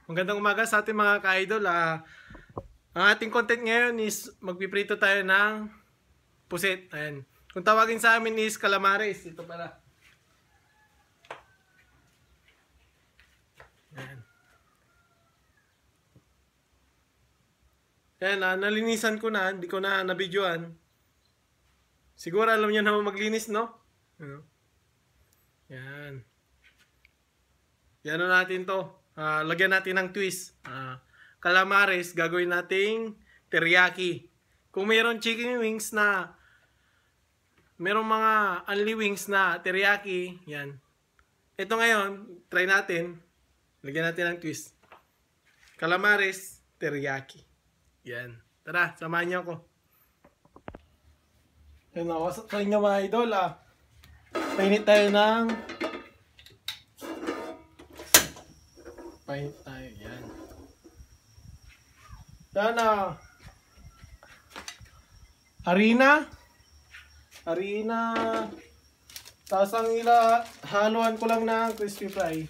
Magandang umaga sa ating mga ka-idol. Ang ating content ngayon is magpiprito tayo ng pusit. Ayan. Kung tawagin sa amin is calamares. Ito pala. Ayan. Ayan, nalinisan ko na. Hindi ko na nabidyoan. Siguro alam niyo na maglinis, no? Ayan. Yan na natin to. Lagyan natin ng twist. Calamares, gagawin nating teriyaki. Kung mayroon chicken wings na, mayroong mga only wings na teriyaki, yan. Ito ngayon, try natin. Lagyan natin ng twist. Calamares, teriyaki. Yan. Tara, samahan niyo ako. Yan ako sa inyo mga idol. Painit tayo ng painit tayo, yan. Yan harina. Tapos ang haluan ko lang ng crispy fry.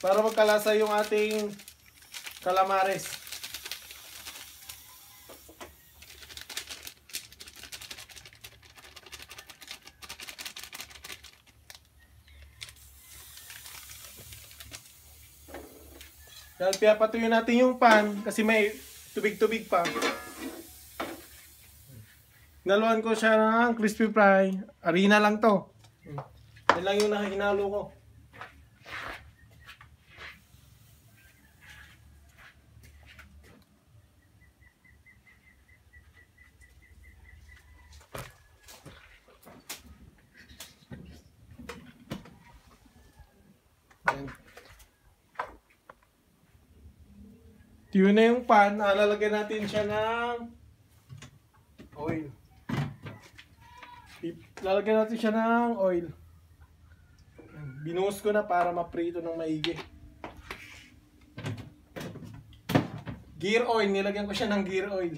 Para magkalasa yung ating calamares. Dahil pinapatuyo natin yung pan kasi may tubig-tubig pa. Naluan ko siya ng crispy fry. Harina lang to. Yan lang yung hinalo ko. Yan. Tiyo na yung pan, lalagyan natin siya ng oil. Lalagyan natin siya ng oil. Binuhos ko na para maprito ng maigi. Gear oil, nilagyan ko siya ng gear oil.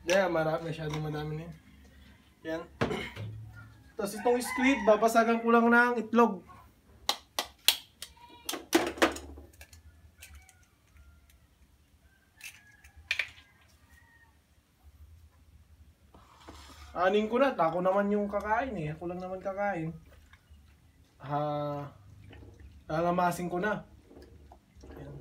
Yan, masyadong madami na yan. Yan. Tapos itong squid, babasagan ko lang ng itlog. Anin ko na, ako naman yung kakain eh. Ako lang naman kakain. Lalamasin ko na. Ayan.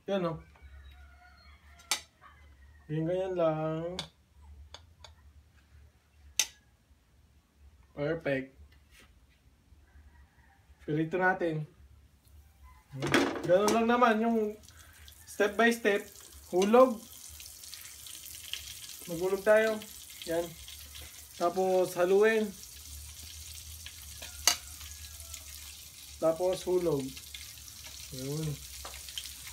Yan o. Ganyan lang. Perfect. Pilito natin. Ganun lang naman yung step by step. Hulog. Maghulog tayo. Yan. Tapos haluin. Tapos hulog. Yun.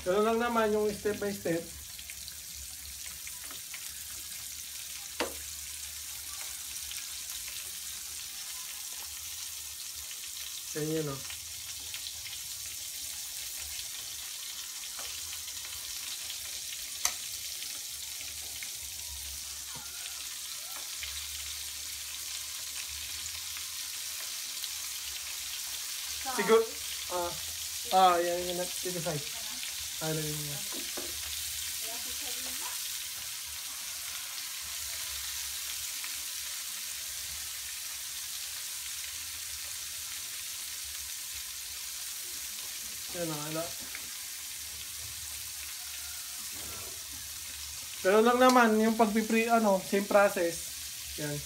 Ganun lang naman yung step by step. Yan yun o. Siguro, yan yung nag-decide. Ano yun yan. Yan o, Ganun lang naman, yung pag-pre, same process. Yan.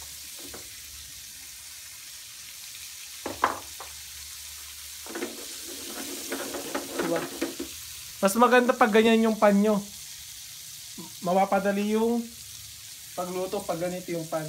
Diba? Mas maganda pag ganyan yung pan nyo. Mapapadali yung pagluto pag ganito yung pan.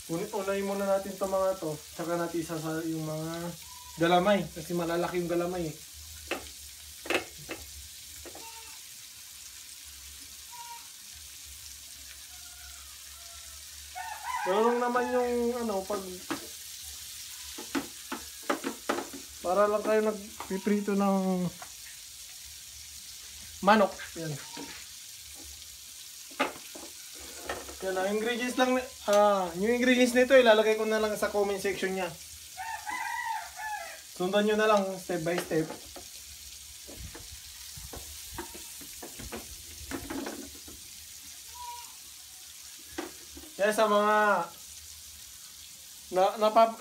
Unahin muna natin itong mga to. Tsaka natin isasa yung mga galamay. Kasi malalaki yung galamay eh. Meron naman yung ano, pag para lang kayo nagpiprito ng manok. Yan. Yan ang ingredients lang, yung ingredients nito ilalagay ko na lang sa comment section niya. Sundan nyo na lang step by step. Kaya sa mga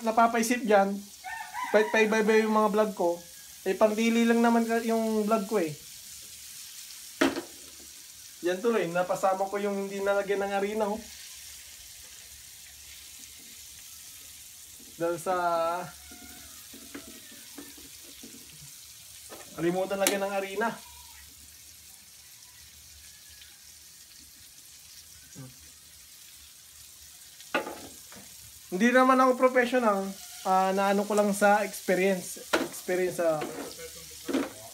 napapaisip dyan, paibaybay yung mga vlog ko, eh pangdili lang naman yung vlog ko eh. Yan tuloy, napasama ko yung hindi nalagyan ng harina oh. Dahil sa remote lagyan ng harina. Hindi naman ako professional, na ano ko lang sa experience sa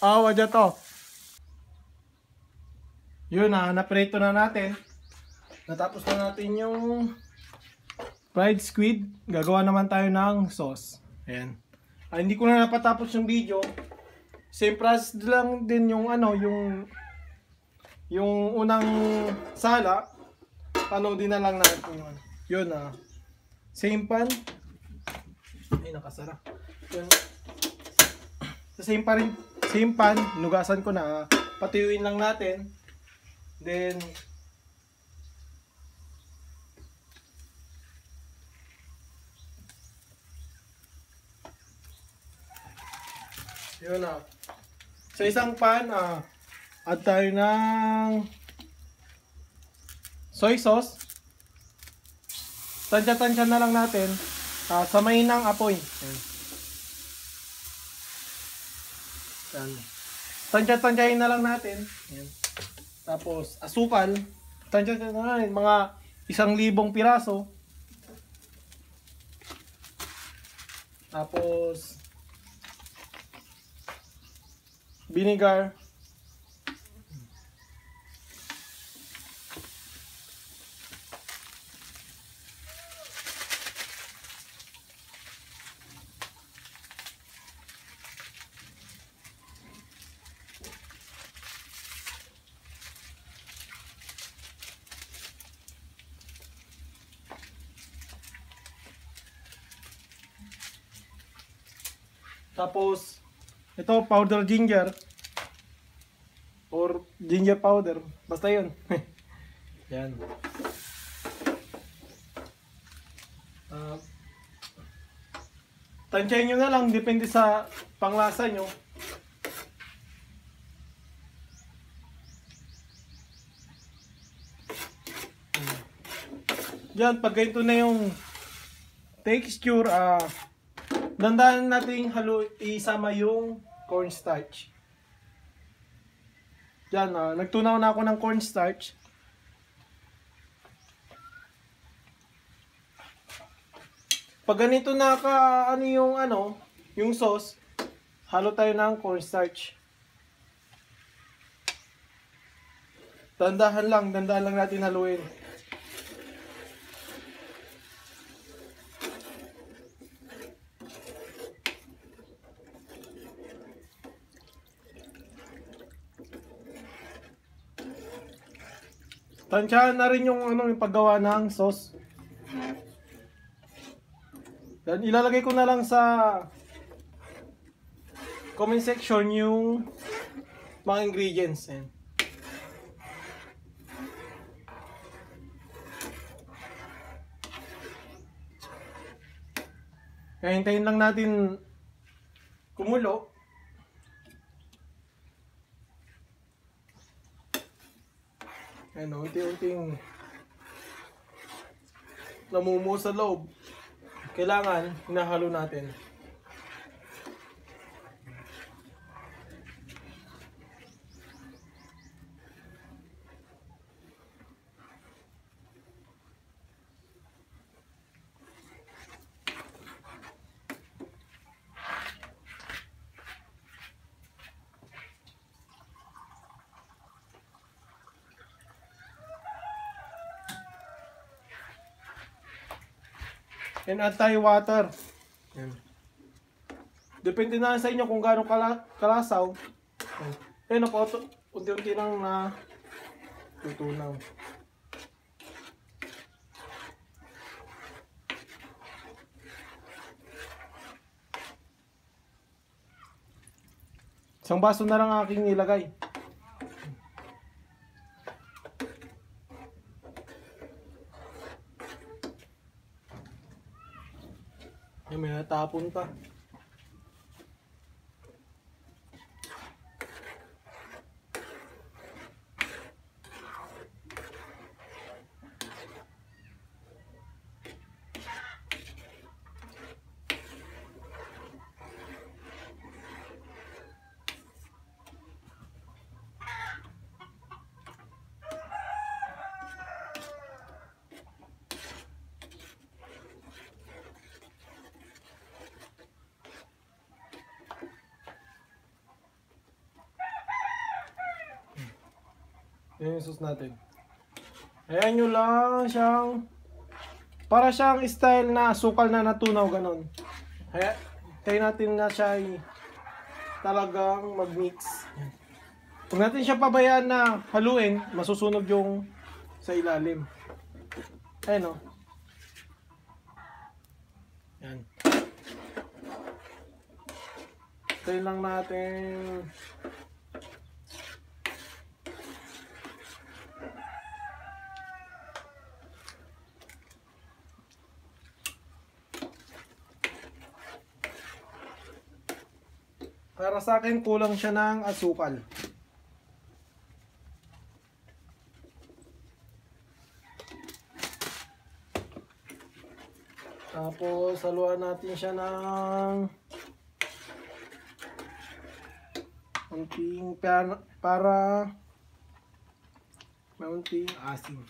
wadya to. Yun naprito na natin. Natapos na natin yung fried squid. Gagawa naman tayo ng sauce. Ayan. Hindi ko na napatapos yung video. Same process lang din yung ano, yung unang sala. Ano din na lang natin yun. Yun same pan. Ay, nakasara. Yun. Sa same pan, nugasan ko na. Patuyuin lang natin. Then, yun sa isang pan, add tayo ng soy sauce. Tansya-tansya na lang natin. Samayin ng apoy. Yan. Tansya-tansyahin na lang natin. Yan. Tapos, asukal. Tansya-tansya na lang. Mga 1,000 piraso. Tapos, vinegar. Tapos, ito powder ginger or ginger powder, basta yun. Yan. Tansyahin nyo na lang, depende sa panglasa nyo. Yan, pag ganito na yung texture, dandahan natin isama yung cornstarch. Yan, nagtunaw na ako ng cornstarch. Pag ganito na yung sauce, halo tayo ng cornstarch. Dandahan lang natin haluin. Tansyahan na rin yung yung paggawa ng sauce. Dan ilalagay ko na lang sa comment section yung mga ingredients. Kaya hintayin lang natin kumulo. Unti-unting namumuo sa loob. Kailangan hinahalo natin. And add tayo water. Yan. Depende na sa inyo kung gaano kalasaw. Ayun po, unti-unti lang na tutunaw. Isang baso na lang aking nilagay. Ay, may natapon pa. Yan yung sauce natin. Ayan nyo lang siyang para siyang style na sukal na natunaw ganon. Kaya natin na siya talagang mag-mix. Huwag natin siya pabayaan na haluin, masusunog yung sa ilalim. Ayan o. Yan. Tayo lang natin. Para sa akin, kulang siya ng asukal. Tapos, haluan natin siya ng konting para konting asin.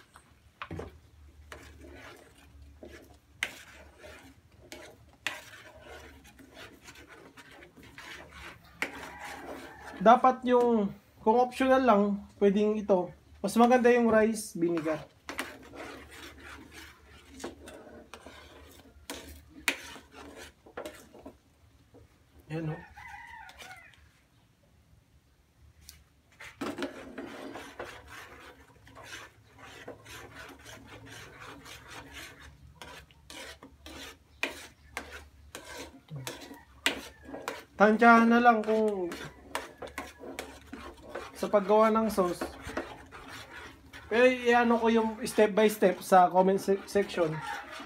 Dapat yung, kung optional lang, pwedeng ito. Mas maganda yung rice vinegar. Ayan o. Tansyahan na lang kung sa paggawa ng sauce. Pero i-ano ko yung step by step sa comment section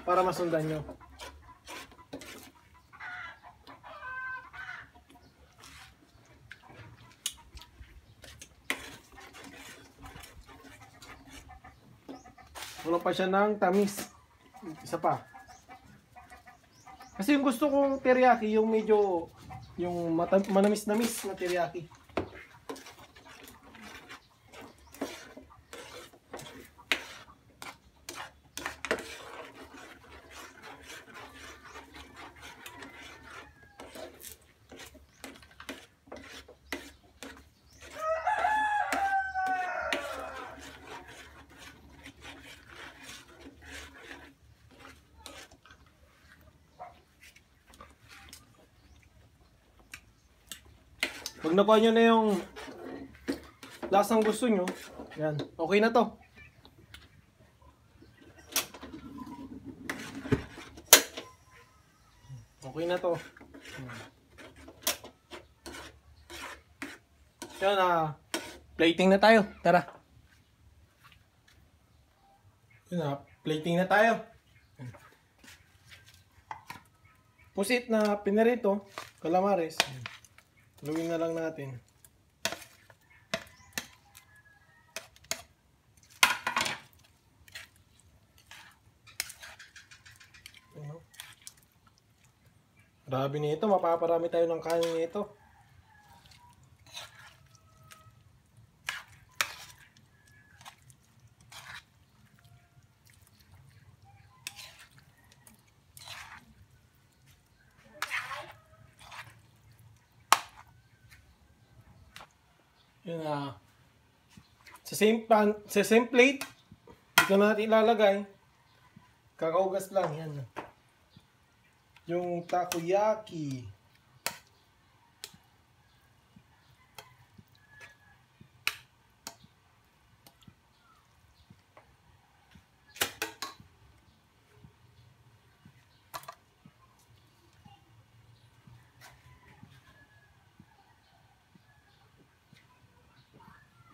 para masundan nyo. Wala pa siya ng tamis. Isa pa. Kasi yung gusto kong teriyaki, yung medyo yung manamis-namis na teriyaki. Pag nakuha nyo na yung lasang gusto nyo, yan, okay na to. Okay na to. Yan, plating na tayo. Tara. Yan, plating na tayo. Pusit na pinarito, calamares. Luwin na lang natin. Grabe nito, mapaparami tayo ng kanin nito. Yun sa same plate, dito natin ilalagay. Kakaugas lang yan. yung takoyaki.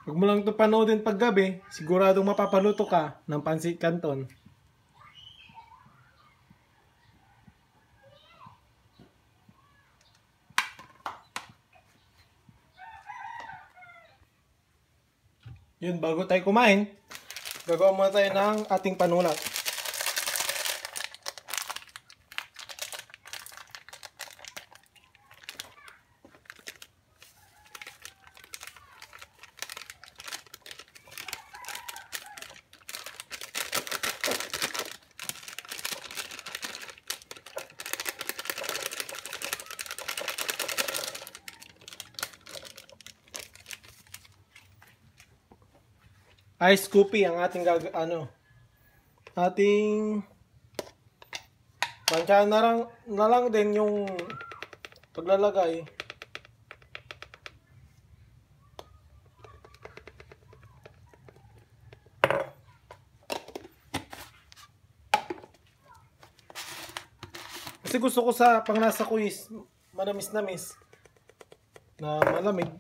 Huwag mo lang ito panoodin paggabi, siguradong mapapaluto ka ng pansit canton. Yun, bago tayo kumain, gagawa muna tayo ng ating panulat. Ice coffee ang ating ating tansyahan na lang din yung paglalagay. Kasi gusto ko sa pangnasa ko is manamis-namis na malamig.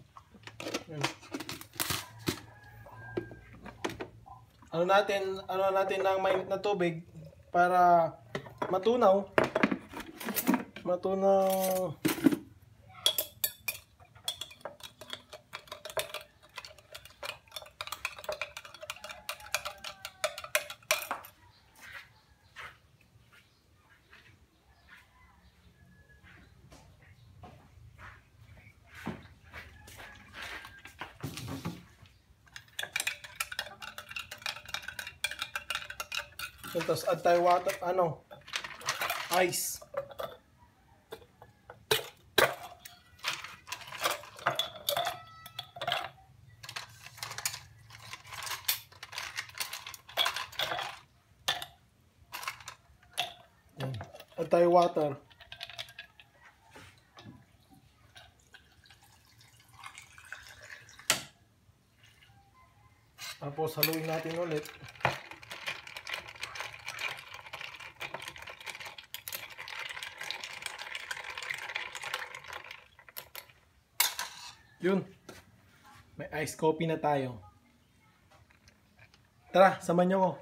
Ano natin ng mainit na tubig para matunaw. Tapos add tayo water, ice. Add tayo water. Tapos haluin natin ulit. Yun. May iced coffee na tayo. Tara, samahan niyo ako.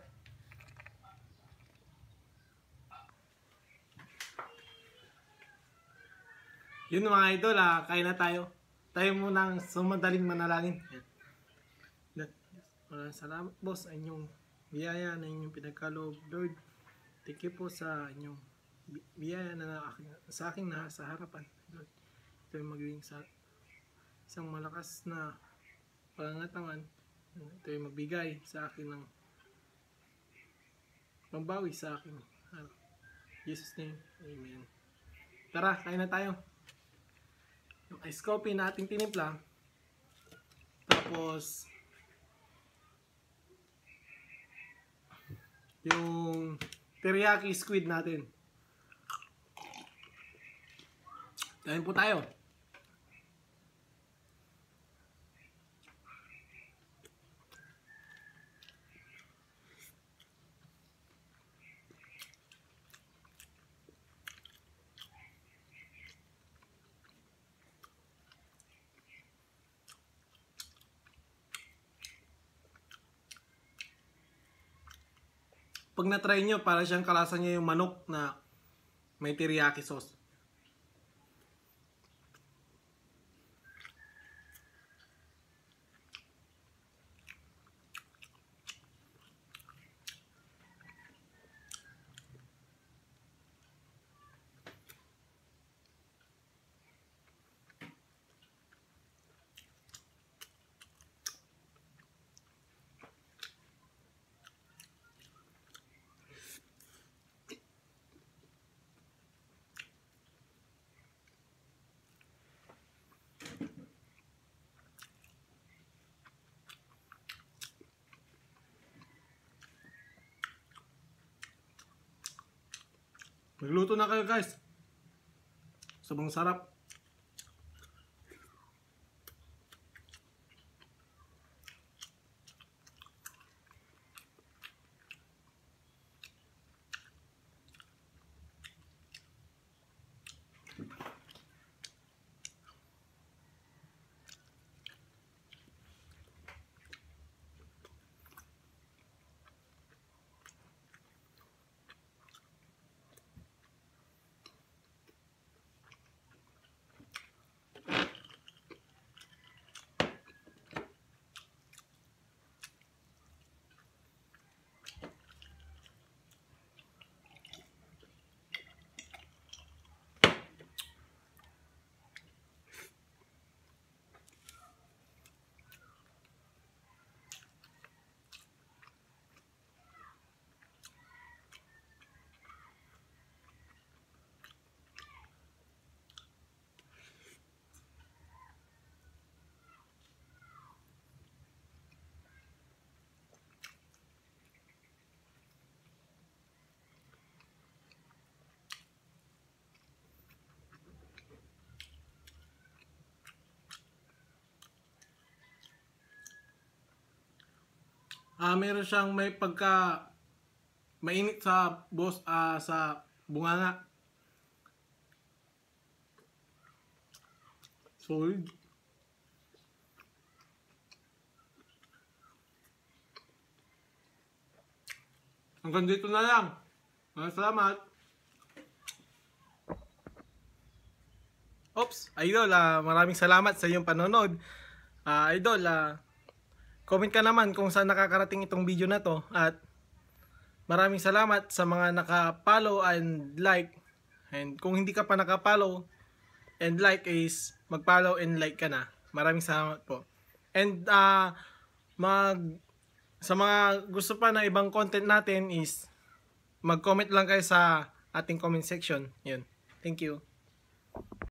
Yun mga idol, kain na tayo. Tayo munang sumadaling manalangin. Salamat po sa inyong biyaya na inyong pinagkaloob, Lord. Thank you po sa inyong biyaya na sa aking nasa harapan, Lord. Ito yung magiging sa isang malakas na pangangatawan. Ito ay magbigay sa akin ng pambawi sa akin. Jesus name, amen. Tara, kain na tayo. Yung ice coffee na ating tinimpla. Tapos yung teriyaki squid natin. Kain po tayo. Pag na-try nyo, para siyang kalasa niya yung manok na may teriyaki sauce. Magluto na kayo guys. Sobrang sarap. Meron siyang may pagka mainit sa sa bunganga. Solid. Hanggang dito na lang. Salamat. Oops, Idol, maraming salamat sa iyong panonood. Idol, comment ka naman kung saan nakakarating itong video na to. At maraming salamat sa mga naka-follow and like. And kung hindi ka pa naka-follow and like is mag-follow and like ka na. Maraming salamat po. And sa mga gusto pa na ibang content natin is mag-comment lang kayo sa ating comment section. Yun. Thank you.